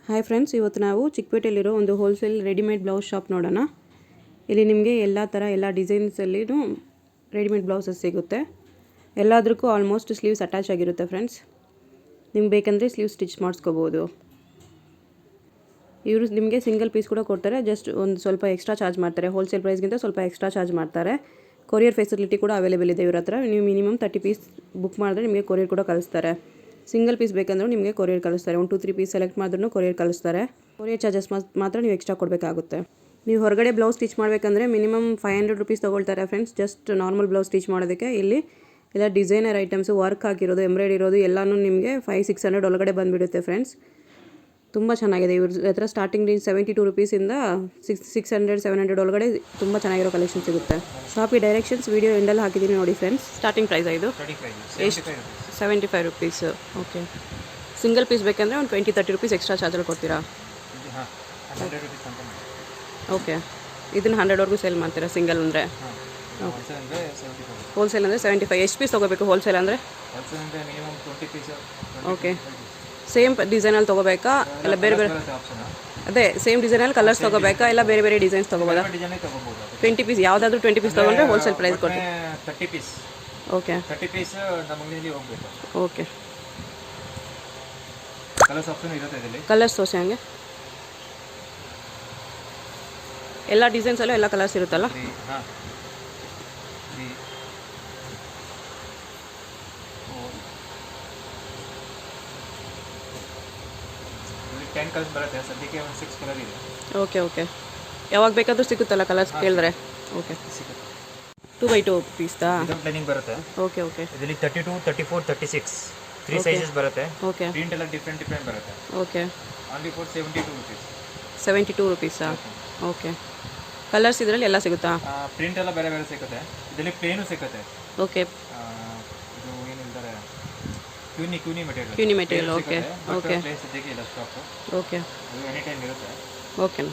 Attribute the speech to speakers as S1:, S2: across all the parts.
S1: Hi friends, ಇವತ್ತು ನಾವು ಚಿಕ್ಕಪೇಟೆಯಲ್ಲಿರೋ ಒಂದು ಹೋಲ್ಸೇಲ್ ರೆಡಿಮೇಡ್ ಬ್ಲೌಸ್ ಶಾಪ್ ನೋಡೋಣ. ಇಲ್ಲಿ ನಿಮಗೆ ಎಲ್ಲ ಥರ ಎಲ್ಲ ಡಿಸೈನ್ಸಲ್ಲಿನೂ ರೆಡಿಮೇಡ್ ಬ್ಲೌಸಸ್ ಸಿಗುತ್ತೆ. ಎಲ್ಲದಕ್ಕೂ ಆಲ್ಮೋಸ್ಟ್ ಸ್ಲೀವ್ಸ್ ಅಟ್ಯಾಚ್ ಆಗಿರುತ್ತೆ ಫ್ರೆಂಡ್ಸ್. ನಿಮ್ಗೆ ಬೇಕಂದರೆ ಸ್ಲೀವ್ ಸ್ಟಿಚ್ ಮಾಡಿಸ್ಕೋಬೋದು. ಇವರು ನಿಮಗೆ ಸಿಂಗಲ್ ಪೀಸ್ ಕೂಡ ಕೊಡ್ತಾರೆ. ಜಸ್ಟ್ ಒಂದು ಸ್ವಲ್ಪ ಎಕ್ಸ್ಟ್ರಾ ಚಾರ್ಜ್ ಮಾಡ್ತಾರೆ. ಹೋಲ್ಸೇಲ್ ಪ್ರೈಸ್ಗಿಂತ ಸ್ವಲ್ಪ ಎಕ್ಸ್ಟ್ರಾ ಚಾರ್ಜ್ ಮಾಡ್ತಾರೆ. ಕೊರಿಯರ್ ಫೆಸಿಲಿಟಿ ಕೂಡ ಅವೈಲೇಬಲ್ ಇದೆ ಇವ್ರ ಹತ್ರ. ನೀವು ಮಿನಿಮಮ್ 30 ಪೀಸ್ ಬುಕ್ ಮಾಡಿದ್ರೆ ನಿಮಗೆ ಕೊರಿಯರ್ ಕೂಡ ಕಳಿಸ್ತಾರೆ. ಸಿಂಗಲ್ ಪೀಸ್ ಬೇಕಂದ್ರೂ ನಿಮಗೆ ಕೊರಿಯರ್ ಕಳಿಸ್ತಾರೆ. 1 2 3 ಪೀಸ್ ಸೆಲೆಕ್ಟ್ ಮಾಡಿದ್ರೂ ಕೊರಿಯರ್ ಕಳಿಸ್ತಾರೆ. ಕೊರಿಯರ್ ಚಾರ್ಜಸ್ ಮಾತ್ರ ನೀವು ಎಕ್ಸ್ಟ್ರಾ ಕೊಡಬೇಕಾಗುತ್ತೆ. ನೀವು ಹೊರಗಡೆ ಬ್ಲೌಸ್ ಸ್ಟಿಚ್ ಮಾಡಬೇಕಂದ್ರೆ ಮಿನಿಮಮ್ 500 ರೂಪೀಸ್ ತೊಗೊಳ್ತಾರೆ friends. Just normal blouse stitch ಮಾಡೋದಕ್ಕೆ. ಇಲ್ಲಿ ಎಲ್ಲ ಡಿಸೈನರ್ ಐಟಮ್ಸು, ವರ್ಕ್ ಹಾಕಿರೋದು, ಎಂಬ್ರಾಯ್ಡ್ ಇರೋದು ಎಲ್ಲನೂ ನಿಮಗೆ 500-600 ಒಳಗಡೆ ಬಂದುಬಿಡುತ್ತೆ ಫ್ರೆಂಡ್ಸ್. ತುಂಬ ಚೆನ್ನಾಗಿದೆ. ಇವ್ರ ಹತ್ರ ಸ್ಟಾರ್ಟಿಂಗ್ ರೇಂಜ್ 72 ರೂಪೀಸಿಂದ 600-700 ಒಳಗಡೆ ತುಂಬ ಚೆನ್ನಾಗಿರೋ ಕಲೆಕ್ಷನ್ ಸಿಗುತ್ತೆ. ಶಾಪಿಗೆ ಡೈರೆಕ್ಷನ್ಸ್ ವೀಡಿಯೋ ಎಂಡಲ್ಲಿ ಹಾಕಿದ್ದೀನಿ ನೋಡಿ ಫ್ರೆಂಡ್ಸ್. ಸ್ಟಾರ್ಟಿಂಗ್ ಪ್ರೈಸ್ ಇದು ಎಷ್ಟು? 75 ರೂಪೀಸ್. ಓಕೆ. ಸಿಂಗಲ್ ಪೀಸ್ ಬೇಕಂದರೆ ಒಂದು 20-30 ರೂಪೀಸ್ ಎಕ್ಸ್ಟ್ರಾ ಚಾರ್ಜಲ್ಲಿ ಕೊಡ್ತೀರಾ? ಓಕೆ. ಇದನ್ನು 100ವರೆಗೂ ಸೇಲ್ ಮಾಡ್ತೀರಾ ಸಿಂಗಲ್ ಅಂದರೆ? ಹೋಲ್ಸೇಲ್ ಅಂದರೆ 75. ಎಷ್ಟು ಪೀಸ್ ತೊಗೋಬೇಕು ಹೋಲ್ಸೇಲ್ ಅಂದರೆ? ಓಕೆ. ಸೇಮ್ ಡಿಸೈನಲ್ಲಿ ತೊಗೋಬೇಕಾ ಇಲ್ಲ ಬೇರೆ ಬೇರೆ? ಅದೇ ಸೇಮ್ ಡಿಸೈನಲ್ಲಿ ಕಲರ್ಸ್ ತೊಗೋಬೇಕಾ ಇಲ್ಲ ಬೇರೆ ಬೇರೆ ಡಿಸೈನ್ಸ್ ತೊಗೋಬೋದಾ? 20 ಪೀಸ್ ಯಾವುದಾದ್ರೂ 20 ಪೀಸ್ ತೊಗೊಂಡ್ರೆ ಹೋಲ್ಸೇಲ್ ಪ್ರೈಸ್ ಕೊಟ್ಟು
S2: 30 ಪೀಸ್.
S1: ಓಕೆ.
S2: 30 ಪೀಸ್ ನಮ್ಮ ಅಂಗಡಿಯಲ್ಲಿ ಹೋಗಬೇಕು.
S1: ಓಕೆ.
S2: ಕಲರ್ಸ್ ಆಪ್ಷನ್ ಇರುತ್ತೆ ಇದರಲ್ಲಿ.
S1: ಕಲರ್ಸ್ ತೋರಿಸಿ ಹಂಗೆ. ಎಲ್ಲ ಡಿಸೈನ್ಸಲ್ಲೂ ಎಲ್ಲ ಕಲರ್ಸ್ ಇರುತ್ತಲ್ಲ?
S2: ಹಾಂ. 10 ಕಲರ್ಸ್ ಬರುತ್ತೆ. ಸದ್ಯಕ್ಕೆ ಒಂದು 6 ಕಲರ್ ಇದೆ.
S1: Okay okay. ಯಾವಾಗ ಬೇಕಾದರೂ ಸಿಗುತ್ತಲ್ಲ ಕಲರ್ಸ್ ಕೇಳಿದ್ರೆ? ಓಕೆ. 2x2 ಪೀಸ್ದಾ?
S2: ಇದೊಂದು ಪ್ಲೇನಿಂಗ್ ಬರುತ್ತೆ.
S1: Okay okay.
S2: ಇದರಲ್ಲಿ 32, 34, 36 3 ಸೈಜಸ್ ಬರುತ್ತೆ.
S1: ಓಕೆ.
S2: ಪ್ರಿಂಟ್ ಎಲ್ಲ ಡಿಫ್ರೆಂಟ್ ಬರುತ್ತೆ.
S1: ಓಕೆ.
S2: Only for 72 rupees.
S1: 72 ರೂಪೀಸಾ? ಓಕೆ. ಕಲರ್ಸ್ ಇದರಲ್ಲಿ ಎಲ್ಲ ಸಿಗುತ್ತಾ?
S2: ಪ್ರಿಂಟ್ ಎಲ್ಲ ಬೇರೆ ಬೇರೆ ಸಿಗುತ್ತೆ. ಇದರಲ್ಲಿ ಪ್ಲೇನು ಸಿಗುತ್ತೆ.
S1: ಓಕೆ.
S2: ಇದು ಏನು ಹೇಳ್ತಾರೆ, ಕ್ಯೂನಿ ಮೆಟೀರಿಯಲ್.
S1: ಕ್ಯೂನಿ ಮೆಟೀರಿಯಲ್. Okay okay.
S2: ಸದ್ಯಕ್ಕೆ ಇಲ್ಲ ಸ್ಟಾಕ್.
S1: ಓಕೆ.
S2: ಅದು ಎನಿ ಟೈಮ್ ಇರುತ್ತೆ.
S1: ಓಕೆ.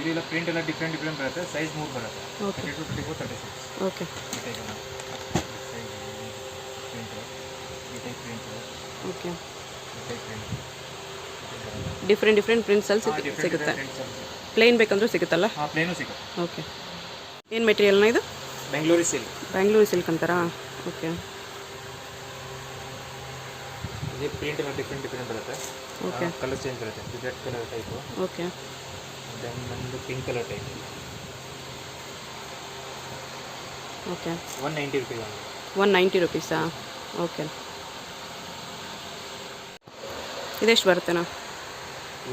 S2: ಇದೆಲ್ಲ ಪ್ರಿಂಟ್ ಎಲ್ಲ ಡಿಫ್ರೆಂಟ್ ಬರುತ್ತೆ. ಸೈಜ್ 3 ಬರುತ್ತೆ.
S1: ಓಕೆ.
S2: 32, 34, 36.
S1: ಓಕೆ. ಓಕೆ. ಡಿಫ್ರೆಂಟ್ ಪ್ರಿಂಟ್ಸಲ್ಲಿ ಸಿಗುತ್ತೆ. ಪ್ಲೇನ್ ಬೇಕಂದ್ರೂ ಸಿಗುತ್ತಲ್ಲ?
S2: ಹಾಂ, ಪ್ಲೇನು ಸಿಗುತ್ತೆ.
S1: ಓಕೆ. ಏನು ಮೆಟೀರಿಯಲ್ನ ಇದು?
S2: ಬೆಂಗಳೂರು ಸಿಲ್ಕ್.
S1: ಬೆಂಗಳೂರು ಸಿಲ್ಕ್ ಅಂತಾರಾ? ಓಕೆ.
S2: ಇದು ಪ್ರಿಂಟ್ ಎಲ್ಲ ಡಿಫ್ರೆಂಟ್ ಬರುತ್ತೆ.
S1: ಓಕೆ.
S2: ಕಲರ್ ಚೇಂಜ್ ಬರುತ್ತೆ. Red colour type.
S1: Okay.
S2: Then ಒಂದು pink colour type.
S1: Okay.
S2: 190 rupees.
S1: 190 ರೂಪೀಸಾ? ಓಕೆ. ಇದೆಷ್ಟು ಬರುತ್ತೆನಾ?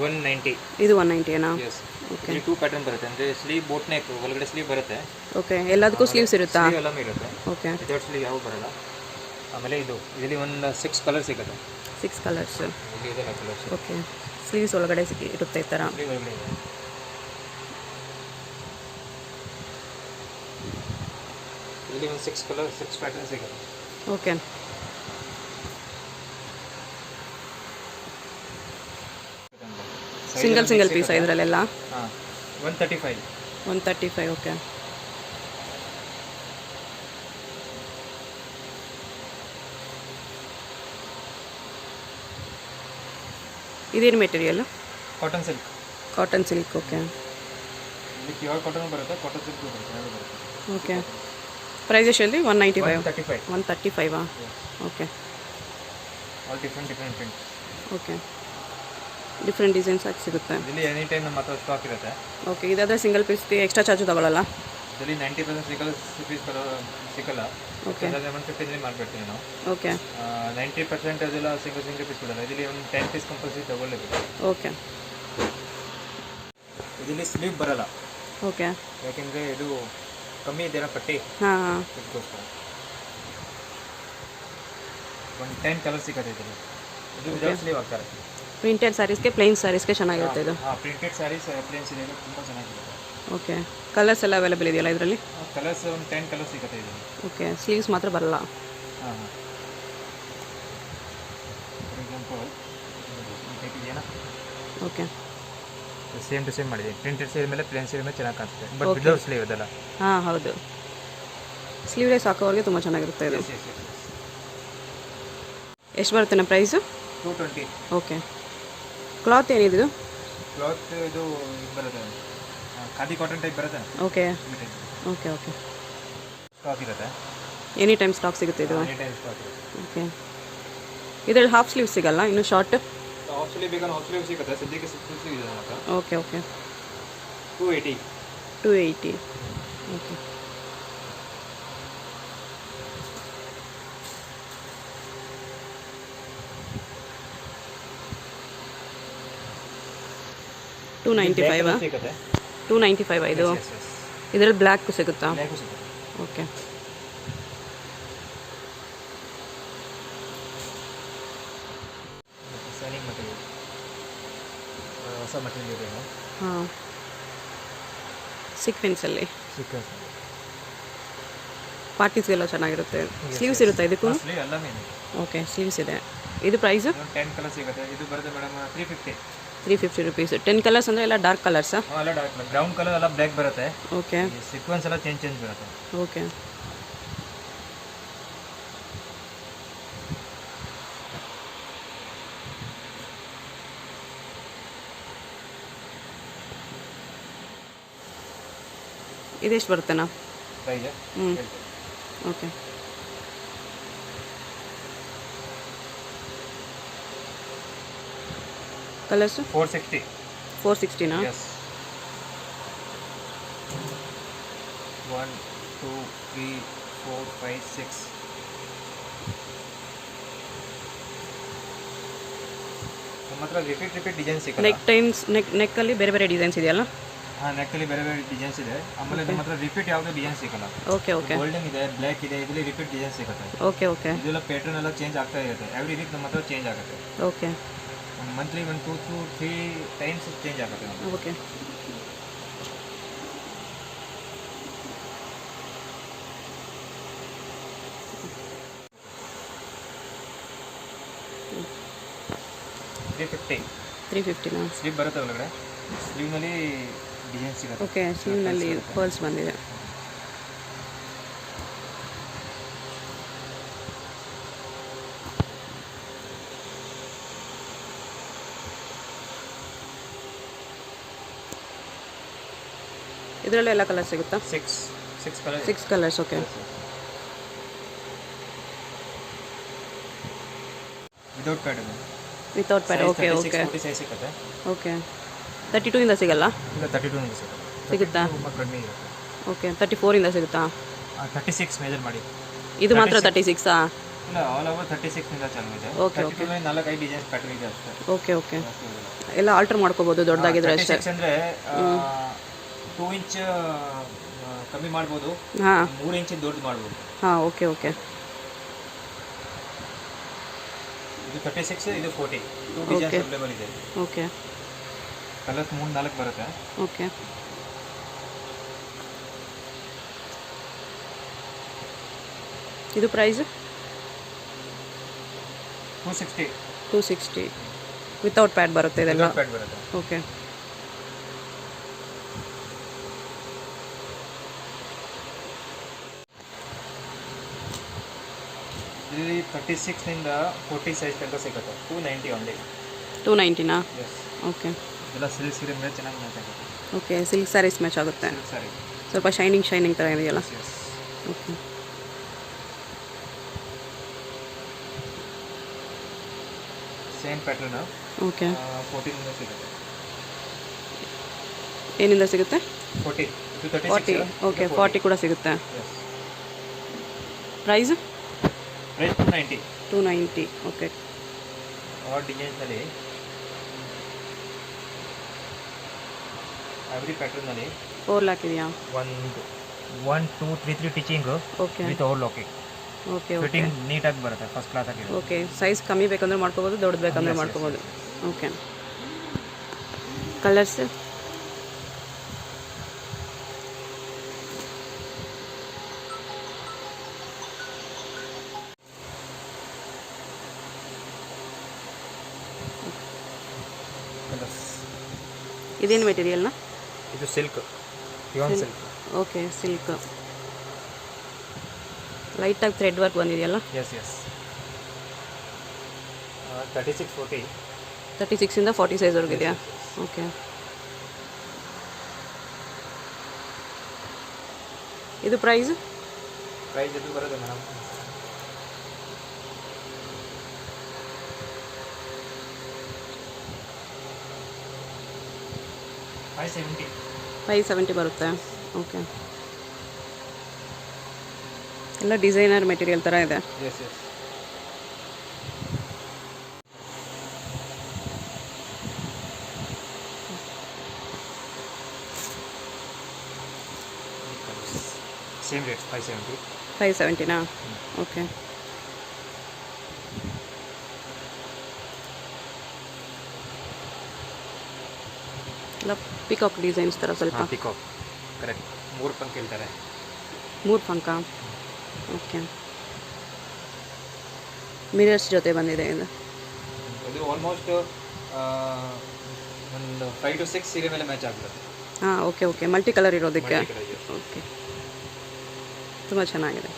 S2: 190.
S1: ಇದು 190ಏನಾ?
S2: ಎಸ್.
S1: ಓಕೆ.
S2: ಇಲ್ಲಿ 2 ಪ್ಯಾಟರ್ನ್ ಬರುತ್ತೆ. ಅಂದರೆ ಸ್ಲೀವ್ ಬೋಟ್ ನೆಕ್, ಒಳಗಡೆ ಸ್ಲೀವ್ ಬರುತ್ತೆ.
S1: ಓಕೆ. ಎಲ್ಲದಕ್ಕೂ ಸ್ಲೀವ್ಸ್ ಇರುತ್ತಾ?
S2: ಸ್ಲೀವ್ ಎಲ್ಲನೂ ಇರುತ್ತೆ.
S1: ಓಕೆ.
S2: ವಿತೌಟ್ ಸ್ಲೀವ್ ಯಾವ ಬರಲ್ಲ. ಆಮೇಲೆ ಇದರಲ್ಲಿ ಒಂದು 6 ಕಲರ್ ಸಿಗುತ್ತೆ.
S1: 6 ಕಲರ್ಸ್.
S2: ಇಲ್ಲಿ ಇದೆ ಕಲರ್ಸ್.
S1: ಓಕೆ. ಸ್ಲೀವ್ಸ್ ಒಳಗಡೆ ಇರುತ್ತೆ ಈ ಥರ?
S2: ಸ್ಲೀವ್ ಒಳಗಡೆ ಇದೆ. ಇಲ್ಲಿ ಒಂದು 6 ಕಲರ್ 6 ಪ್ಯಾಟರ್ನ್ ಸಿಗುತ್ತೆ.
S1: ಓಕೆ. ಸಿಂಗಲ್ ಪೀಸ್ ಇದರಲ್ಲೆಲ್ಲ?
S2: ಹಾಂ. 135.
S1: 135. ಓಕೆ. ಇದೇನು material?
S2: Cotton silk.
S1: Cotton silk. Okay.
S2: ಇಲ್ಲಿ ಪ್ಯೂರ್ ಕಾಟನ್ ಬರುತ್ತೆ, ಕಾಟನ್ ಸಿಲ್ಕ್ ಬರುತ್ತೆ.
S1: ಓಕೆ. ಪ್ರೈಸ್ ಎಷ್ಟಿದೆ? 195.
S2: 135.
S1: 135. Okay.
S2: All different print.
S1: Okay. Different designs ಆಗಿ ಸಿಗುತ್ತೆ.
S2: ಇಲ್ಲಿ ಎನಿ ಟೈಮ್ ನಮ್ಮ ಹತ್ರ ಸ್ಟಾಕ್ ಇರುತ್ತೆ.
S1: ಓಕೆ. ಇದಾದರೆ ಸಿಂಗಲ್ ಪೀಸ್ಗೆ ಎಕ್ಸ್ಟ್ರಾ ಚಾರ್ಜ್ ತಗೊಳ್ಳಲ್ಲ?
S2: ಇದರಲ್ಲಿ 90% ಪೀಸ್ ಸಿಗಲ್ಲ.
S1: ಓಕೆ.
S2: 150 ಮಾಡಿಬಿಡ್ತೀವಿ ನಾವು.
S1: ಓಕೆ.
S2: 90% ಅದೆಲ್ಲ ಸಿಂಗಲ್ ಪೀಸ್ ಕೊಡಲ್ಲ. ಇದರಲ್ಲಿ ಒಂದು 10 ಪೀಸ್ ಕಂಪಲ್ಸರಿ ತಗೊಳ್ಳೇಬೇಕು.
S1: ಓಕೆ.
S2: ಇದರಲ್ಲಿ ಸ್ಲೀವ್ ಬರಲ್ಲ.
S1: ಓಕೆ.
S2: ಯಾಕೆಂದರೆ ಇದು ಕಮ್ಮಿ ಇದೆಯಲ್ಲ ಪಟ್ಟಿ.
S1: ಹಾಂ ಹಾಂ.
S2: ಇದಕ್ಕೋಸ್ಕರ ಒಂದು 10 ಕಲರ್ ಸಿಗುತ್ತೆ ಇದರಲ್ಲಿ. ಇದು ವಿದೌಟ್ ಸ್ಲೀವ್ ಆಗ್ತಾರೆ.
S1: ಪ್ರಿಂಟೆಡ್ ಸ್ಯಾರೀಸ್ಗೆ, ಪ್ಲೇನ್ ಸ್ಯಾರೀಸ್ಗೆ ಚೆನ್ನಾಗಿರುತ್ತೆ ಇದು?
S2: ಹಾಂ. ಪ್ರಿಂಟೆಡ್ ಸ್ಯಾರೀಸ್ ಪ್ಲೇನ್ಸ್ ಇದೆ, ತುಂಬ ಚೆನ್ನಾಗಿರುತ್ತೆ.
S1: ಓಕೆ. ಕಲರ್ಸ್ ಎಲ್ಲ ಅವೈಲೇಬಲ್ ಇದೆಯಲ್ಲ ಇದರಲ್ಲಿ?
S2: ಕಲರ್ಸ್ ಒಂದು 10 ಕಲರ್ ಸಿಗುತ್ತೆ ಇದರಲ್ಲಿ.
S1: ಓಕೆ. ಸ್ಲೀವ್ಸ್ ಮಾತ್ರ ಬರಲ್ಲ?
S2: ಹಾಂ ಹಾಂ. ಫಾರ್ ಎಕ್ಸಾಂಪಲ್ ಇದೆಯಾ?
S1: ಓಕೆ.
S2: ಸೇಮ್ ಟು ಸೇಮ್ ಮಾಡಿದೆ. ಪ್ರಿಂಟೆಡ್ ಸೀರೆ ಮೇಲೆ ಪ್ಲೇನ್ ಸೀರೆ ಮೇಲೆ ಚೆನ್ನಾಗಿ ಕಾಣಿಸುತ್ತೆ. ಬಟ್ ವಿದೌಟ್ ಸ್ಲೀವ್ ಇದೆಲ್ಲ.
S1: ಹಾಂ ಹೌದು. ಸ್ಲೀವ್ಲೆಸ್ ಹಾಕೋರಿಗೆ ತುಂಬ ಚೆನ್ನಾಗಿರುತ್ತೆ ಇದು. ಎಷ್ಟು ಬರುತ್ತೆ ಪ್ರೈಸು?
S2: 220.
S1: ಓಕೆ. ಕ್ಲಾತ್ ಏನಿದು?
S2: ಕ್ಲಾತ್ ಇದು ಬರುತ್ತೆ ಖಾದಿ ಕಾಟನ್ ಟೈಪ್ ಬರುತ್ತೆ
S1: ಓಕೆ
S2: ಈ ಟೈಪ್
S1: ಓಕೆ ಓಕೆ
S2: ಸ್ಟಾಕ್ ಇರುತ್ತೆ
S1: ಎನಿ ಟೈಮ್ ಸ್ಟಾಕ್ ಸಿಗುತ್ತೆ ಇದು
S2: ಎನಿ ಟೈಮ್ ಸ್ಟಾಕ್ ಇರುತ್ತೆ
S1: ಓಕೆ ಇದರಲ್ಲಿ ಹಾಫ್ ಸ್ಲೀವ್ ಸಿಗಲ್ಲ ಇನ್ನು ಶಾರ್ಟ್
S2: ಹಾಫ್ ಸ್ಲೀವ್ ಬೇಕಾದ್ರೆ ಹಾಫ್ ಸ್ಲೀವ್ ಸಿಗುತ್ತೆ ಸದ್ಯಕ್ಕೆ ಫುಲ್ ಸ್ಲೀವ್ ಇದೆ ನಮ್ಮ ಹತ್ರ
S1: ಓಕೆ ಓಕೆ
S2: 280
S1: 280 ಓಕೆ $295
S2: ಸಿಗುತ್ತೆ
S1: $295 ಇದು ಇದರಲ್ಲಿ ಬ್ಲ್ಯಾಕ್ ಸಿಗುತ್ತಾ
S2: ಬ್ಲ್ಯಾಕು ಸಿಗುತ್ತೆ
S1: ಓಕೆ
S2: ಸೈನಿಂಗ್ ಮಟೀರಿಯಲ್ ಹೊಸ ಮಟೀರಿಯಲ್ ಇದೆ
S1: ಹಾಂ ಸೀಕ್ವೆನ್ಸಲ್ಲಿ
S2: ಸೀಕ್ವೆನ್ಸ್
S1: ಪಾರ್ಟೀಸ್ಗೆಲ್ಲ ಚೆನ್ನಾಗಿರುತ್ತೆ ಸ್ಲೀವ್ಸ್ ಇರುತ್ತೆ ಇದಕ್ಕೂ
S2: ಸ್ಲೀವ್ ಎಲ್ಲನೇ ಇದೆ
S1: ಓಕೆ ಸ್ಲೀವ್ಸ್ ಇದೆ ಇದು ಪ್ರೈಸು
S2: 10 ಕಲರ್ ಸಿಗುತ್ತೆ ಇದು ಬರುತ್ತೆ ಮೇಡಮ್ 350
S1: $350 10 ಕಲರ್ಸ್ ಅಂದರೆ ಎಲ್ಲ ಡಾರ್ಕ್ ಕಲರ್ಸಾ
S2: ಎಲ್ಲ ಡಾರ್ಕ್ ಬ್ರೌನ್ ಕಲರ್ ಎಲ್ಲ ಬ್ಲ್ಯಾಕ್ ಬರುತ್ತೆ
S1: ಓಕೆ
S2: ಸೀಕ್ವೆನ್ಸ್ ಎಲ್ಲ ಚೇಂಜ್ ಬರುತ್ತೆ
S1: ಓಕೆ ಇದೆಷ್ಟು ಬರುತ್ತೆನಾ
S2: ಪ್ರೈಸ್
S1: ಹ್ಞೂ ಓಕೆ ಕಲರ್ಸು
S2: 460
S1: 460ನಾ
S2: yes 1 2 3 4 5 6 ನಮ್ಮ ಹತ್ರ ರಿಪೀಟ್ ಡಿಸೈನ್ ಸಿಗಲ್ಲ
S1: ನೆಕ್ಕಲ್ಲಿ ಬೇರೆ ಬೇರೆ ಡಿಸೈನ್ಸ್ ಇದೆಯಲ್ಲ
S2: ಹಾಂ ನೆಕ್ಕಲ್ಲಿ ಬೇರೆ ಬೇರೆ ಡಿಸೈನ್ಸ್ ಇದೆ ಆಮೇಲೆ ನಮ್ಮ ಹತ್ರ ರಿಪೀಟ್ ಯಾವುದೇ ಡಿಸೈನ್ ಸಿಗಲ್ಲ
S1: ಓಕೆ ಓಕೆ
S2: ಗೋಲ್ಡನ್ ಇದೆ ಬ್ಲ್ಯಾಕ್ ಇದೆ ಇದರಲ್ಲಿ ರಿಪೀಟ್ ಡಿಸೈನ್ ಸಿಗುತ್ತೆ
S1: ಓಕೆ ಓಕೆ
S2: ಇದೆಲ್ಲ ಪ್ಯಾಟರ್ನ್ ಎಲ್ಲ ಚೇಂಜ್ ಆಗ್ತಾ ಇರುತ್ತೆ ಎವ್ರಿ ವೀಕ್ ನಮ್ಮ ಹತ್ರ ಚೇಂಜ್ ಆಗುತ್ತೆ
S1: ಓಕೆ
S2: ಮಂತ್ಲಿ 1 2 2 3 ಟೈಮ್ಸ್ ಚೇಂಜ್ ಆಗುತ್ತೆ ನಮ್ಗೆ.
S1: ಓಕೆ $350ನಾ
S2: ಸ್ಲೀವ್ ಬರುತ್ತೆ ಒಳಗಡೆ ಸ್ಲೀವ್ನಲ್ಲಿ ಡಿಸೈನ್ ಸಿಗುತ್ತೆ
S1: ಓಕೆ ಸ್ಲೀವ್ನಲ್ಲಿ ಪರ್ಲ್ಸ್ ಬಂದಿದೆ ಇದರಲ್ಲೂ ಎಲ್ಲ ಕಲರ್ ಸಿಗುತ್ತಾ
S2: 6 colour
S1: 6 colours okay
S2: without pattern
S1: without pad okay okay
S2: 40 size ಸಿಗುತ್ತೆ
S1: ಓಕೆ 32 ಇಂದ ಸಿಗಲ್ಲ
S2: ಇಲ್ಲ 32 ಇಂದ ಸಿಗುತ್ತೆ
S1: ಸಿಗುತ್ತಾ
S2: ತುಂಬ ಕಡಿಮೆ ಇರುತ್ತೆ
S1: ಓಕೆ 34 ಇಂದ ಸಿಗುತ್ತಾ
S2: 36 ಮೇಜರ್ ಮಾಡಿ
S1: ಇದು ಮಾತ್ರ 36ಆ
S2: ಇಲ್ಲ ಆಲ್ ಓವರ್ 36 ಇಂದ ಚಾಲು ಇದೆ
S1: Okay,
S2: 32 ನಲ್ಲಿ 4-5 ಡಿಸೈನ್ಸ್ ಪ್ಯಾಟರ್ನ್ ಇದೆ ಅಷ್ಟೇ
S1: ಓಕೆ ಓಕೆ ಎಲ್ಲ ಆಲ್ಟರ್ ಮಾಡ್ಕೋಬೋದು ದೊಡ್ಡದಾಗಿದ್ರೆ ಅಷ್ಟೇ
S2: 36 ಅಂದರೆ 2 ಇಂಚ್ ಕಮ್ಮಿ ಮಾಡ್ಬೋದು
S1: ಹಾಂ
S2: 3 ಇಂಚ್ ದೊಡ್ಡದು ಮಾಡ್ಬೋದು
S1: ಹಾಂ ಓಕೆ ಓಕೆ
S2: ಇದು 36 ಇದು 40 2 ಡಿಸೈನ್ಸ್
S1: Okay.
S2: ಅವೈಲೇಬಲ್ ಇದೆ
S1: ಓಕೆ
S2: ಕಲರ್ಸ್ 3-4 ಬರುತ್ತೆ
S1: ಓಕೆ ಇದು ಪ್ರೈಸ್
S2: 260
S1: 260 ವಿತೌಟ್ ಪ್ಯಾಡ್ ಬರುತ್ತೆ ಇದೆಲ್ಲ
S2: ಪ್ಯಾಡ್ ಬರುತ್ತೆ
S1: ಓಕೆ
S2: ಇಲ್ಲಿ 36 ನಿಂದ 40 ಸೈಜ್ ತನಕ ಸಿಗುತ್ತೆ 290 ಓನ್ಲಿ
S1: 290ನಾ
S2: ಎಸ್
S1: ಓಕೆ
S2: ಇದೆಲ್ಲ ಸಿಲ್ಕ್ ಸೀರೆ ಮೇಲೆ ಚೆನ್ನಾಗಿ ಮ್ಯಾಚ್ ಆಗುತ್ತೆ
S1: ಓಕೆ ಸಿಲ್ಕ್ ಸ್ಯಾರೀಸ್ ಮ್ಯಾಚ್ ಆಗುತ್ತೆ
S2: ಸಿಲ್ಕ್ ಸಾರಿ
S1: ಸ್ವಲ್ಪ ಶೈನಿಂಗ್ ಥರ ಇದೆಯಲ್ಲ
S2: yes
S1: okay
S2: same pattern
S1: okay
S2: 14 ಇಂದ ಸಿಗುತ್ತೆ
S1: ಏನಿಂದ ಸಿಗುತ್ತೆ
S2: 40 ಇದು
S1: 40
S2: 36
S1: ಓಕೆ 40 ಕೂಡ ಸಿಗುತ್ತೆ
S2: ಎಸ್
S1: ಪ್ರೈಸ್
S2: ಪ್ರೈಸ್ 290
S1: 290 ಓಕೆ
S2: ಆ ಡಿಸೈನ್ಸ್ನಲ್ಲಿ ಎವ್ರಿ ಪ್ಯಾಟರ್ನಲ್ಲಿ
S1: 4 ಲ್ಯಾಕ್ ಇದೆಯಾ
S2: 1 2 3 3 teaching
S1: okay
S2: with over locking
S1: okay okay
S2: fitting ನೀಟಾಗಿ ಬರುತ್ತೆ ಫಸ್ಟ್ ಕ್ಲಾಸ್ ಆಗಿ
S1: ಓಕೆ ಸೈಜ್ ಕಮ್ಮಿ ಬೇಕಂದ್ರೆ ಮಾಡ್ಕೋಬೋದು ದೊಡ್ಡದು ಬೇಕಂದ್ರೆ
S2: Yes, yes,
S1: ಮಾಡ್ಕೋಬೋದು ಓಕೆ ಕಲರ್ಸ್
S2: ಕಲರ್ಸ್
S1: ಇದೇನು ಮೆಟೀರಿಯಲ್ನ
S2: ಇದು silk pure silk
S1: okay silk ಲೈಟಾಗಿ ಥ್ರೆಡ್ ವರ್ಕ್ ಬಂದಿದೆಯಲ್ಲ
S2: ಎಸ್ ಎಸ್ 36 40
S1: 36 ಇಂದ 40 ಸೈಜ್ವರೆಗೆ ಇದೆಯಾ ಓಕೆ ಇದು ಪ್ರೈಸ್
S2: ಪ್ರೈಸ್ ಇದು ಬರುತ್ತೆ ಮೇಡಮ್ 570.
S1: 570 ಬರುತ್ತೆ. ಓಕೆ, ಎಲ್ಲ ಡಿಸೈನರ್ ಮೆಟೀರಿಯಲ್ ಥರ ಇದೆ.
S2: Yes yes. Same rate 570.
S1: 570ನಾ? ಓಕೆ. ಎಲ್ಲ ಪಿಕಾಕ್ ಡಿಸೈನ್ಸ್ ಥರ ಸ್ವಲ್ಪ.
S2: Peacock correct. 3 ಪಂಕ್ ಹೇಳ್ತಾರೆ.
S1: 3 ಪಂಕ. ಓಕೆ. ಮಿರರ್ಸ್ ಜೊತೆ ಬಂದಿದೆ ಇದು.
S2: ಇದು ಆಲ್ಮೋಸ್ಟ್ ಒಂದು 5 to 6 ಸೀರೆ ಮೇಲೆ ಮ್ಯಾಚ್ ಆಗ್ಬಿಡುತ್ತೆ.
S1: ಹಾಂ, ಓಕೆ ಓಕೆ. ಮಲ್ಟಿ ಕಲರ್ ಇರೋದಕ್ಕೆ. ಓಕೆ, ತುಂಬ ಚೆನ್ನಾಗಿದೆ.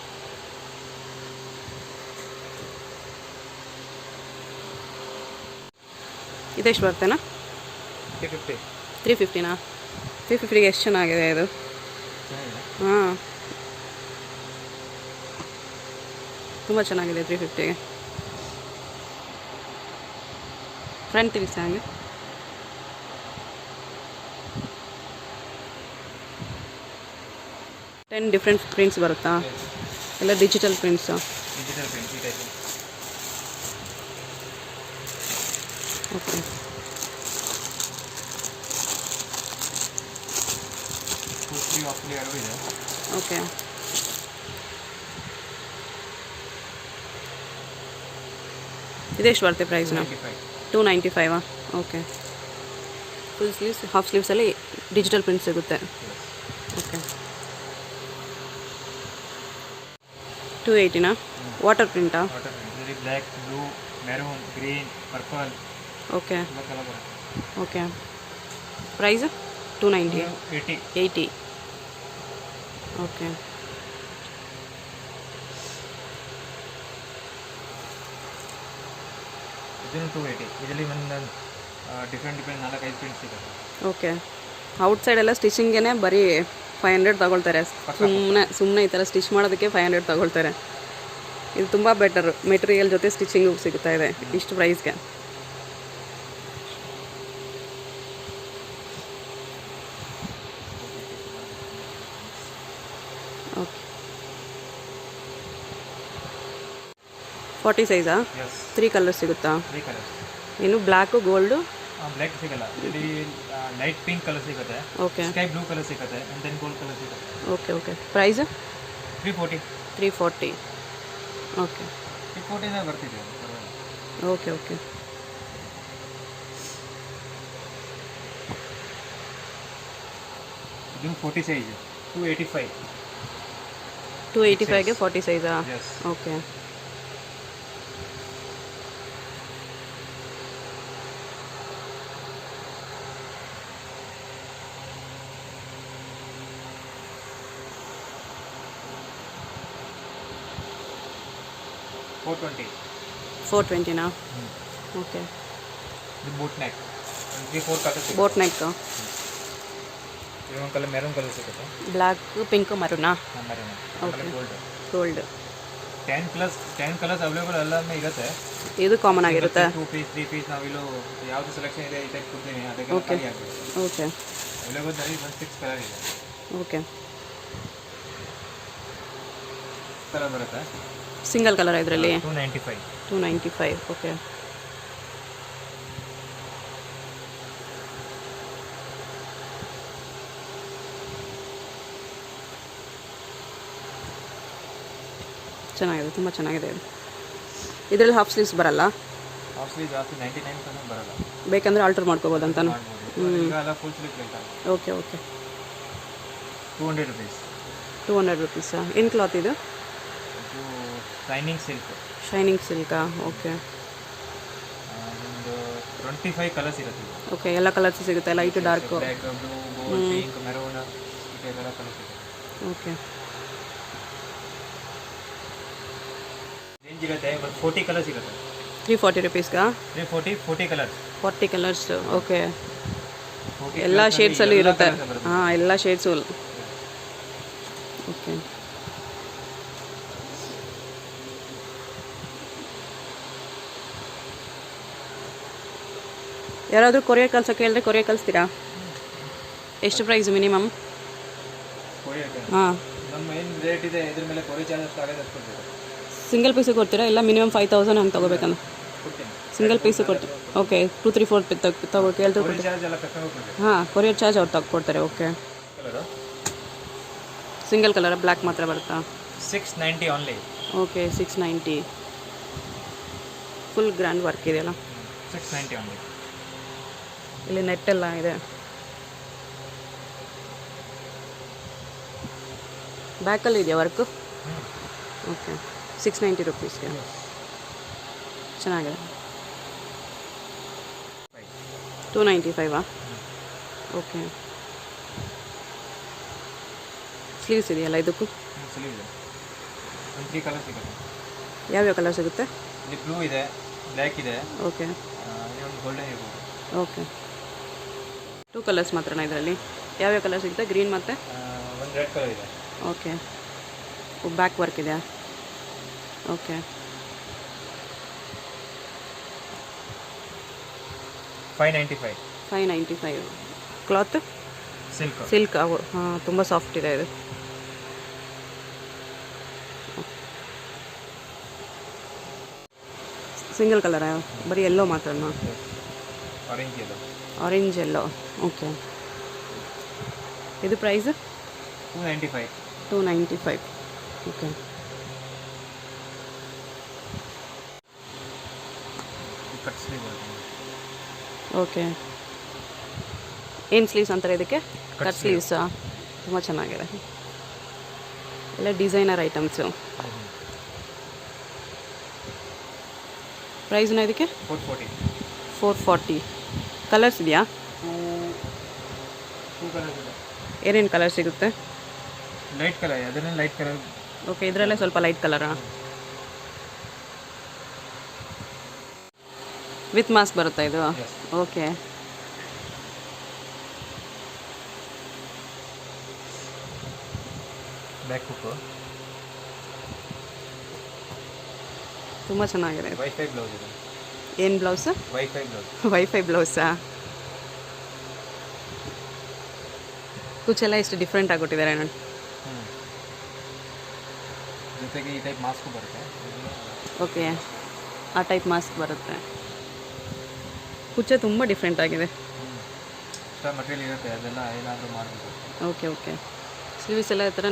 S1: ಇದೆಷ್ಟು ಬರ್ತೇನಾ?
S2: 350.
S1: 350ನಾ? 350ಗೆ ಎಷ್ಟು ಚೆನ್ನಾಗಿದೆ ಇದು. ಹಾಂ, ತುಂಬ ಚೆನ್ನಾಗಿದೆ 350ಗೆ. ಫ್ರಂಟ್ ತಿರ್ಗಿಸಿ ಹಾಗೆ. ಡಿಫ್ರೆಂಟ್ ಪ್ರಿಂಟ್ಸ್ ಬರುತ್ತಾ? ಎಲ್ಲ ಡಿಜಿಟಲ್ ಪ್ರಿಂಟ್ಸು.
S2: ಡಿಜಿಟಲ್ ಪ್ರಿಂಟ್ ಈ ಟೈಪ್.
S1: ಓಕೆ.
S2: ಆಫ್ಲಿ ಎರಡು ಇದೆ.
S1: ಓಕೆ. ಇದೆಷ್ಟು ಬರುತ್ತೆ ಪ್ರೈಸ್ನ? 295. ಓಕೆ. ಫುಲ್ ಸ್ಲೀವ್ಸ್, ಹಾಫ್ ಸ್ಲೀವ್ಸಲ್ಲಿ ಡಿಜಿಟಲ್ ಪ್ರಿಂಟ್ ಸಿಗುತ್ತೆ. ಓಕೆ. 280ನಾ? ವಾಟರ್ ಪ್ರಿಂಟಾ?
S2: Water print. ಇದರಲ್ಲಿ black, blue, maroon, green, purple
S1: okay
S2: ಎಲ್ಲ ಕಲರ್ ಬರುತ್ತೆ.
S1: ಓಕೆ. ಪ್ರೈಸ್ 290. 80. ಓಕೆ.
S2: ಇದನ್ನು 280. ಇದರಲ್ಲಿ ಒಂದು ಡಿಫ್ರೆಂಟ್ 4-5 ಪ್ರಿಂಟ್ಸ್ ಸಿಗುತ್ತೆ.
S1: ಓಕೆ. ಔಟ್ಸೈಡ್ ಎಲ್ಲ ಸ್ಟಿಚಿಂಗೇ ಬರೀ 500 ತಗೊಳ್ತಾರೆ. ಸುಮ್ಮನೆ ಈ ಥರ ಸ್ಟಿಚ್ ಮಾಡೋದಕ್ಕೆ 500 ತಗೊಳ್ತಾರೆ. ಇದು ತುಂಬ ಬೆಟರು. ಮೆಟೀರಿಯಲ್ ಜೊತೆ ಸ್ಟಿಚಿಂಗು ಸಿಗ್ತಾ ಇದೆ ಇಷ್ಟು ಪ್ರೈಸ್ಗೆ. ಓಕೆ. 40 ಸೈಜಾ? 3 ಕಲರ್ಸ್ ಸಿಗುತ್ತಾ?
S2: 3 ಕಲರ್ಸ್.
S1: ಏನು ಬ್ಲ್ಯಾಕು, ಗೋಲ್ಡು?
S2: ಬ್ಲ್ಯಾಕ್ ಸಿಗಲ್ಲ. ಇಲ್ಲಿ ಲೈಟ್ ಪಿಂಕ್ ಕಲರ್ ಸಿಗುತ್ತೆ.
S1: ಓಕೆ.
S2: ಸ್ಕೈ ಬ್ಲೂ ಕಲರ್ ಸಿಗುತ್ತೆ. ಆ್ಯಂಡ್ ದೆನ್ ಗೋಲ್ಡ್ ಕಲರ್ ಸಿಗುತ್ತೆ.
S1: Okay okay. ಪ್ರೈಸ್
S2: 340.
S1: 340. ಓಕೆ.
S2: 340 ಬರ್ತಿದೆ.
S1: Okay okay.
S2: ಇದು 40 ಸೈಜ್ 285.
S1: 285ಗೆ 40 ಸೈಜಾ?
S2: ಎಸ್.
S1: ಓಕೆ.
S2: $420.
S1: 420ನಾ? ಓಕೆ.
S2: ಇದು ಬೋಟ್ ನೆಕ್. 3-4 ಕಲರ್ ಸಿಗುತ್ತೆ.
S1: Boat neck.
S2: ಇದೊಂದು ಕಲರ್ ಮೆರೂನ್ ಕಲರ್ ಸಿಗುತ್ತೆ.
S1: ಬ್ಲ್ಯಾಕ್, ಪಿಂಕ್, ಮರುನಾ?
S2: Maroon.
S1: Okay.
S2: Gold.
S1: Gold.
S2: 10 colours available ಎಲ್ಲಾನು ಇರುತ್ತೆ.
S1: ಇದು ಕಾಮನ್ ಆಗಿರುತ್ತೆ.
S2: 2 ಪೀಸ್ 3 ಪೀಸ್ ನಾವಿಲ್ಲೂ ಯಾವುದು ಸೆಲೆಕ್ಷನ್ ಇದೆ ಈ ಟೈಪ್ ಕೊಡ್ತೀನಿ. ಅದಕ್ಕೆ
S1: ಓಕೆ.
S2: ಖಾಲಿ ಆಗುತ್ತೆ.
S1: ಓಕೆ
S2: ಅವೈಲೇಬಲ್ ದಲ್ಲಿ 6 ಕಲರ್ ಇದೆ.
S1: ಓಕೆ.
S2: ಕಲರ್ ಬರುತ್ತೆ.
S1: ಸಿಂಗಲ್ ಕಲರ್ ಇದರಲ್ಲಿ?
S2: 295.
S1: 295. ಓಕೆ. ಚೆನ್ನಾಗಿದೆ, ತುಂಬ ಚೆನ್ನಾಗಿದೆ ಇದು. ಇದರಲ್ಲಿ ಹಾಫ್ ಸ್ಲೀವ್ಸ್ ಬರಲ್ಲ?
S2: ಹಾಫ್ ಸ್ಲೀವ್ ಜಾಸ್ತಿ 99% ಬರಲ್ಲ.
S1: ಬೇಕಂದ್ರೆ ಆಲ್ಟರ್ ಮಾಡ್ಕೋಬೋದು ಅಂತಾನು?
S2: ಈಗ ಎಲ್ಲ ಫುಲ್ ಸ್ಲೀವ್ ಹೇಳ್ತಾರೆ.
S1: Okay okay.
S2: 200 rupees.
S1: 200 ರುಪೀಸಾ? ಏನು ಕ್ಲಾತ್ ಇದು?
S2: ಇದು ಶೈನಿಂಗ್ ಸಿಲ್ಕ್.
S1: ಶೈನಿಂಗ್ ಸಿಲ್ಕಾ? ಓಕೆ.
S2: ಒಂದು 25 ಕಲರ್ಸ್ ಇರುತ್ತೆ.
S1: ಓಕೆ. ಎಲ್ಲ ಕಲರ್ಸ್ ಸಿಗುತ್ತೆ? Light, dark?
S2: Black, blue, gold, pink, maroon ಈ ಟೈಪ್ ಎಲ್ಲ ಕಲರ್ಸ್ ಇದೆ.
S1: ಓಕೆ.
S2: ರೇಂಜ್ ಇರುತ್ತೆ. ಒಂದು 40 ಕಲರ್ಸ್ ಇರುತ್ತೆ.
S1: 340 ರುಪೀಸ್ಗಾ?
S2: 40 ಕಲರ್ಸ್.
S1: 40 ಕಲರ್ಸ್. ಓಕೆ. ಎಲ್ಲ ಶೇಡ್ಸಲ್ಲೂ ಇರುತ್ತೆ? ಹಾಂ, ಎಲ್ಲ ಶೇಡ್ಸು. ಓಕೆ. ಓಕೆ. ಯಾರಾದರೂ ಕೊರಿಯರ್ ಕಳ್ಸೋಕೆ ಹೇಳಿದ್ರೆ ಕೊರಿಯರ್ ಕಳಿಸ್ತೀರಾ? ಎಷ್ಟು ಪ್ರೈಸ್ ಮಿನಿಮಮ್? ಹಾಂ,
S2: ನಮ್ಮ ಏನು ರೇಟ್ ಇದೆ ಇದ್ರ ಮೇಲೆ ಕೊರಿಯರ್ ಚಾರ್ಜಸ್ ಆಗೋದು ಅಷ್ಟು ಕೊಡ್ಬೇಕು.
S1: ಸಿಂಗಲ್ ಪೀಸು ಕೊಡ್ತೀರಾ ಇಲ್ಲ ಮಿನಿಮಮ್ 5000 ಹಂಗೆ ತೊಗೋಬೇಕಂದ್ರೆ?
S2: ಕೊಡ್ತೀನಿ.
S1: ಸಿಂಗಲ್ ಪೀಸು ಕೊಡ್ತೀವಿ. ಓಕೆ, 2, 3, 4 ತಗೋ ಕೇಳ್ತು.
S2: ಕೊರಿಯರ್ ಚಾರ್ಜ್ ಎಲ್ಲ ಕಸ್ಟಮರ್ ಕೊಡಬೇಕು.
S1: ಹಾಂ, ಕೊರಿಯರ್ ಚಾರ್ಜ್ ಅವ್ರು ತಗೊಡ್ತಾರೆ. Okay.
S2: Colour
S1: single colour black ಮಾತ್ರ ಬರುತ್ತಾ?
S2: 690 only.
S1: Okay, 690. Full grand work ಇದೆಯಲ್ಲ.
S2: 690 ಓನ್ಲಿ.
S1: ಇಲ್ಲಿ ನೆಟ್ ಎಲ್ಲ ಇದೆ. ಬ್ಯಾಕಲ್ಲಿ ಇದೆಯಾ ವರ್ಕು? ಓಕೆ, 690 ರುಪೀಸ್ಗೆ ಚೆನ್ನಾಗಿದೆ. 295 ಓಕೆ. ಸ್ಲೀವ್ಸ್ ಇದೆಯಲ್ಲ ಇದಕ್ಕೂ?
S2: ಸ್ಲೀವ್ ಇದೆ. ಒಂದು 3 ಕಲರ್ ಸಿಗುತ್ತೆ.
S1: ಯಾವ್ಯಾವ ಕಲರ್ ಸಿಗುತ್ತೆ?
S2: ಇಲ್ಲಿ ಬ್ಲೂ ಇದೆ, ಬ್ಲ್ಯಾಕ್ ಇದೆ,
S1: ಓಕೆ
S2: ಇನ್ನೊಂದು ಗೋಲ್ಡನ್ ಇರ್ಬೋದು.
S1: ಓಕೆ. 2 ಕಲರ್ಸ್ ಮಾತ್ರನಾ ಇದರಲ್ಲಿ? ಯಾವ್ಯಾವ ಕಲರ್ ಸಿಗುತ್ತೆ? ಗ್ರೀನ್ ಮತ್ತು
S2: ಒಂದು ರೆಡ್ ಕಲರ್ ಇದೆ.
S1: ಓಕೆ. ಬ್ಯಾಕ್ ವರ್ಕ್ ಇದೆಯಾ? ಓಕೆ.
S2: 595
S1: cloth
S2: silk.
S1: ಸಿಲ್ಕ್. ಹಾಂ, ತುಂಬ ಸಾಫ್ಟ್ ಇದೆ ಇದು. ಸಿಂಗಲ್ ಕಲರಾ? ಬರೀ ಎಲ್ಲೋ ಮಾತ್ರನಾ?
S2: ಆರೆಂಜ್ ಇದೆ.
S1: ಆರೆಂಜ್ ಎಲ್ಲೋ. ಓಕೆ. ಇದು ಪ್ರೈಸ್
S2: 295.
S1: 295 ಓಕೆ.
S2: ಕಟ್ ಸ್ಲೀವ್ ಬರುತ್ತೆ.
S1: ಓಕೆ. ಏನು ಸ್ಲೀವ್ಸ್ ಅಂತಾರೆ ಇದಕ್ಕೆ? ಕಟ್ ಸ್ಲೀವ್ಸಾ? ತುಂಬ ಚೆನ್ನಾಗಿದೆ. ಎಲ್ಲ ಡಿಸೈನರ್ ಐಟಮ್ಸು. ಪ್ರೈಸ್ನ ಇದಕ್ಕೆ? 440. ಕಲರ್ಸ್ ಇದೆಯಾ?
S2: 2 ಕಲರ್ಸ್ ಇದೆ.
S1: ಏನೇನು ಕಲರ್ ಸಿಗುತ್ತೆ?
S2: ಲೈಟ್ ಕಲರ್, ಅದನ್ನೇ ಲೈಟ್ ಕಲರ್.
S1: ಓಕೆ, ಇದರಲ್ಲೇ ಸ್ವಲ್ಪ ಲೈಟ್ ಕಲರಾ? ವಿತ್ ಮಾಸ್ಕ್ ಬರುತ್ತಾ ಇದು?
S2: Yes.
S1: ಓಕೆ.
S2: Back hook.
S1: ತುಂಬ ಚೆನ್ನಾಗಿದೆ.
S2: ವೈಫೈ ಬ್ಲೌಸ್ ಇದೆ.
S1: ಏನು ಬ್ಲೌಸು?
S2: Wifi blouse.
S1: ವೈಫೈ ಬ್ಲೌಸಾ? ಕುಚ್ಚೆಲ್ಲ ಎಷ್ಟು ಡಿಫ್ರೆಂಟ್ ಆಗಿಬಿಟ್ಟಿದ್ದಾರೆ ನೋಡಿ.
S2: ಜೊತೆಗೆ ಈ ಟೈಪ್ ಮಾಸ್ಕು ಬರುತ್ತೆ.
S1: ಓಕೆ, ಆ ಟೈಪ್ ಮಾಸ್ಕ್ ಬರುತ್ತೆ. ಕುಚ್ಚೆ ತುಂಬ ಡಿಫ್ರೆಂಟ್ ಆಗಿದೆ.
S2: ಎಕ್ಸ್ಟ್ರಾ ಮಟೀರಿಯಲ್ ಇರುತ್ತೆ, ಅದೆಲ್ಲ ಏನಾದರೂ ಮಾಡಬೇಕು.
S1: Okay okay. ಸ್ಲೀವ್ಸ್ ಎಲ್ಲ ಈ ಥರ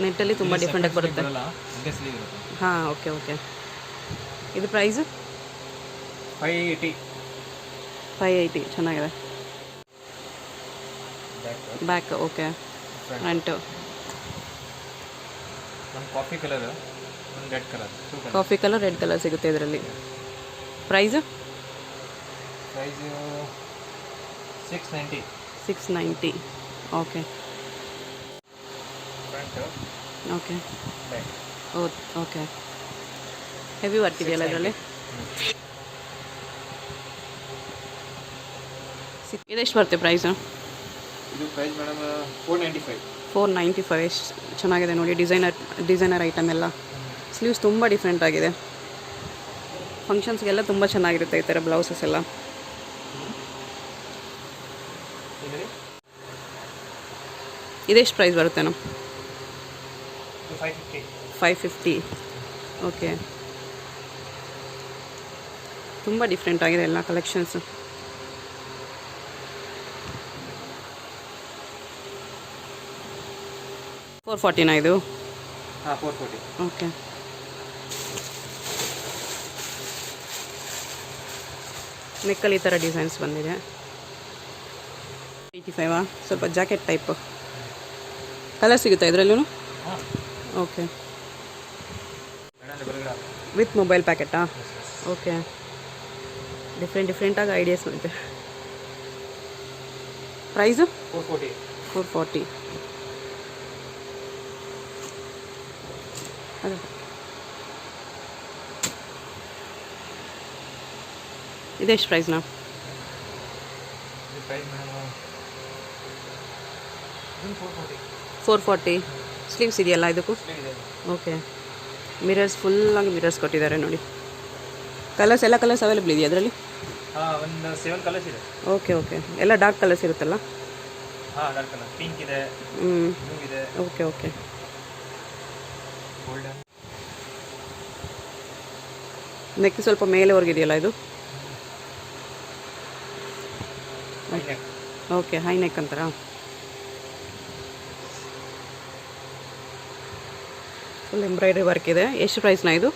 S1: ನೆಟ್ಟಲ್ಲಿ ತುಂಬ ಡಿಫ್ರೆಂಟಾಗಿ ಬರುತ್ತೆ.
S2: ಒಂದೇ ಸ್ಲೀವ್ ಇರುತ್ತೆ.
S1: ಹಾಂ, ಓಕೆ ಓಕೆ. ಇದು ಪ್ರೈಸು
S2: 580.
S1: 580 ಚೆನ್ನಾಗಿದೆ. Back okay. ಫ್ರಂಟು
S2: ಒಂದು ಕಾಫಿ ಕಲರ್, ಒಂದು red colour.
S1: Coffee colour, red colour ಸಿಗುತ್ತೆ ಇದರಲ್ಲಿ. Price?
S2: Price 690.
S1: 690 okay.
S2: Front,
S1: okay
S2: back.
S1: Okay. Heavy work ಇದೆಯಲ್ಲ ಇದರಲ್ಲಿ? ಇದೆಷ್ಟು ಬರುತ್ತೆ ಪ್ರೈಸು?
S2: ಇದು ಪ್ರೈಸ್ ಮೇಡಮ್ 495.
S1: 495 ಎಷ್ಟು ಚೆನ್ನಾಗಿದೆ ನೋಡಿ. ಡಿಸೈನರ್ ಐಟಮ್ ಎಲ್ಲ. ಸ್ಲೀವ್ಸ್ ತುಂಬ ಡಿಫ್ರೆಂಟ್ ಆಗಿದೆ. ಫಂಕ್ಷನ್ಸ್ಗೆಲ್ಲ ತುಂಬ ಚೆನ್ನಾಗಿರುತ್ತೆ ಈ ಥರ ಬ್ಲೌಸಸ್ ಎಲ್ಲ. ಇದೆಷ್ಟು ಪ್ರೈಸ್ ಬರುತ್ತೆ ನಾವು? 550 ಓಕೆ. ತುಂಬ ಡಿಫ್ರೆಂಟ್ ಆಗಿದೆ ಎಲ್ಲ ಕಲೆಕ್ಷನ್ಸು. $440 ಇದು?
S2: ಹಾಂ, 440.
S1: ಓಕೆ. ನೆಕ್ಕಲ್ಲಿ ಈ ಥರ ಡಿಸೈನ್ಸ್ ಬಂದಿದೆ. 85 ಸ್ವಲ್ಪ ಜಾಕೆಟ್ ಟೈಪ್. ಕಲರ್ ಸಿಗುತ್ತಾ ಇದರಲ್ಲೂ?
S2: ಹಾಂ,
S1: ಓಕೆ. ವಿತ್ ಮೊಬೈಲ್ ಪ್ಯಾಕೆಟಾ? ಓಕೆ. ಡಿಫ್ರೆಂಟಾಗಿ ಐಡಿಯಾಸ್ ಬಂದಿದೆ. ಪ್ರೈಸು? 440 ಅದು. ಇದೆಷ್ಟು ಪ್ರೈಸ್ನಾ?
S2: Price madam 440.
S1: 440 ಸ್ಲೀವ್ಸ್ ಇದೆಯಲ್ಲ ಇದಕ್ಕೂ?
S2: ಇದೆ.
S1: ಓಕೆ. ಮಿರರ್ಸ್ ಫುಲ್ಲಾಗಿ ಮಿರರ್ಸ್ ಕೊಟ್ಟಿದ್ದಾರೆ ನೋಡಿ. ಕಲರ್ಸ್ ಎಲ್ಲ ಕಲರ್ಸ್ ಅವೈಲೇಬಲ್ ಇದೆಯಾ ಅದರಲ್ಲಿ?
S2: ಹಾಂ, ಒಂದು 7 ಕಲರ್ಸ್ ಇದೆ.
S1: Okay okay. ಎಲ್ಲ ಡಾರ್ಕ್ ಕಲರ್ಸ್ ಇರುತ್ತಲ್ಲ?
S2: ಹಾಂ, ಡಾರ್ಕ್ ಕಲರ್. ಪಿಂಕ್ ಇದೆ, ಬ್ಲೂ ಇದೆ.
S1: Okay okay.
S2: ಗೋಲ್ಡನ್.
S1: ನೆಕ್ ಸ್ವಲ್ಪ ಮೇಲೆವರೆಗೆ ಇದೆಯಲ್ಲ ಇದು? ಓಕೆ, ಹೈ ನೆಕ್ ಅಂತಾರಾ? ಫುಲ್ ಎಂಬ್ರಾಯ್ಡ್ರಿ ವರ್ಕ್ ಇದೆ. ಎಷ್ಟು ಪ್ರೈಸ್ನ ಇದು?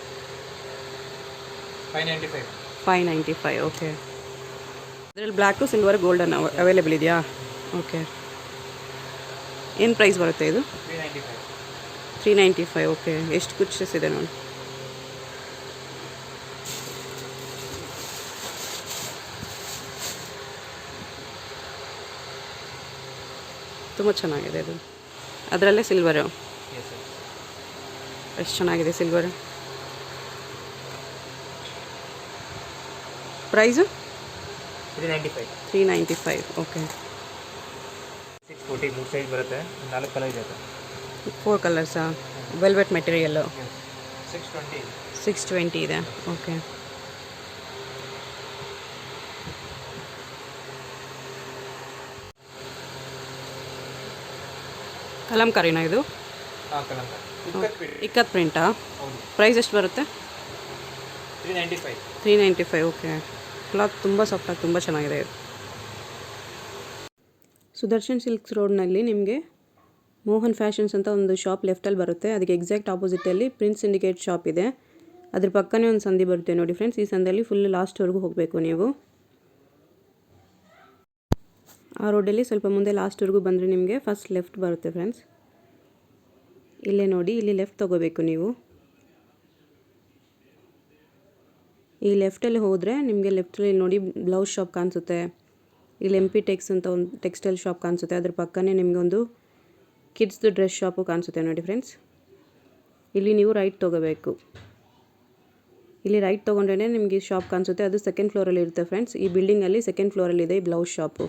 S2: 595.
S1: 595. ಓಕೆ. ಇದರಲ್ಲಿ ಬ್ಲ್ಯಾಕು ಸಿಲ್ವರ್ ಗೋಲ್ಡನ್ ಅವೈಲೇಬಲ್ ಇದೆಯಾ? ಓಕೆ. ಏನು ಪ್ರೈಸ್ ಬರುತ್ತೆ ಇದು?
S2: 395.
S1: 395. ಓಕೆ. ಎಷ್ಟು ಕುಚ್ಚಸ್ ಇದೆ ನೋಡಿ. ತುಂಬ ಚೆನ್ನಾಗಿದೆ ಇದು. ಅದರಲ್ಲೇ ಸಿಲ್ವರು
S2: Yes, sir.
S1: ಎಷ್ಟು ಚೆನ್ನಾಗಿದೆ ಸಿಲ್ವರ್. ಪ್ರೈಸು?
S2: 395.
S1: 395. ಓಕೆ.
S2: 640 ಮೂರು ಸೈಜ್ ಬರುತ್ತೆ. 4 ಕಲರ್ ಇದೆ ಅದು.
S1: 4 ಕಲರ್ಸಾ? Velvet material.
S2: 620.
S1: 620 ಇದೆ. ಓಕೆ. ಕಲಂಕಾರಿನಾ ಇದು?
S2: ಹಾಂ, ಕಲಂಕಾರಿ.
S1: ಇಕ್ಕತ್ ಪ್ರಿಂಟಾ?
S2: ಹೌದು.
S1: ಪ್ರೈಸ್ ಎಷ್ಟು ಬರುತ್ತೆ?
S2: 395.
S1: 395. ಓಕೆ. ಕ್ಲಾತ್ ತುಂಬ ಸಾಫ್ಟಾಗಿ ತುಂಬ ಚೆನ್ನಾಗಿದೆ ಇದು. ಸುದರ್ಶನ್ ಸಿಲ್ಕ್ಸ್ ರೋಡ್ನಲ್ಲಿ ನಿಮಗೆ ಮೋಹನ್ ಫ್ಯಾಷನ್ಸ್ ಅಂತ ಒಂದು ಶಾಪ್ ಲೆಫ್ಟಲ್ಲಿ ಬರುತ್ತೆ. ಅದಕ್ಕೆ ಎಕ್ಸಾಕ್ಟ್ ಆಪೋಸಿಟಲ್ಲಿ ಪ್ರಿನ್ಸ್ ಸಿಂಡಿಕೇಟ್ ಶಾಪ್ ಇದೆ. ಅದ್ರ ಪಕ್ಕನೇ ಒಂದು ಸಂದಿ ಬರುತ್ತೆ ನೋಡಿ ಫ್ರೆಂಡ್ಸ್. ಈ ಸಂದಿಯಲ್ಲಿ ಫುಲ್ ಲಾಸ್ಟ್ವರೆಗೂ ಹೋಗಬೇಕು ನೀವು. ಆ ರೋಡಲ್ಲಿ ಸ್ವಲ್ಪ ಮುಂದೆ ಲಾಸ್ಟ್ವರೆಗೂ ಬಂದರೆ ನಿಮಗೆ ಫಸ್ಟ್ ಲೆಫ್ಟ್ ಬರುತ್ತೆ ಫ್ರೆಂಡ್ಸ್. ಇಲ್ಲೇ ನೋಡಿ, ಇಲ್ಲಿ ಲೆಫ್ಟ್ ತೊಗೋಬೇಕು ನೀವು. ಈ ಲೆಫ್ಟಲ್ಲಿ ಹೋದರೆ ನಿಮಗೆ ಲೆಫ್ಟಲ್ಲಿ ನೋಡಿ ಬ್ಲೌಸ್ ಶಾಪ್ ಕಾಣಿಸುತ್ತೆ. ಇಲ್ಲಿ MP ಟೆಕ್ಸ್ ಅಂತ ಒಂದು ಟೆಕ್ಸ್ಟೈಲ್ ಶಾಪ್ ಕಾಣಿಸುತ್ತೆ. ಅದ್ರ ಪಕ್ಕನೇ ನಿಮಗೆ ಒಂದು ಕಿಡ್ಸ್ದು ಡ್ರೆಸ್ ಶಾಪು ಕಾಣಿಸುತ್ತೆ ನೋಡಿ ಫ್ರೆಂಡ್ಸ್. ಇಲ್ಲಿ ನೀವು ರೈಟ್ ತೊಗೋಬೇಕು. ಇಲ್ಲಿ ರೈಟ್ ತೊಗೊಂಡ್ರೆ ನಿಮಗೆ ಶಾಪ್ ಕಾಣಿಸುತ್ತೆ. ಅದು ಸೆಕೆಂಡ್ ಫ್ಲೋರಲ್ಲಿ ಇರುತ್ತೆ ಫ್ರೆಂಡ್ಸ್. ಈ ಬಿಲ್ಡಿಂಗಲ್ಲಿ ಸೆಕೆಂಡ್ ಫ್ಲೋರಲ್ಲಿದೆ ಈ ಬ್ಲೌಸ್ ಶಾಪು.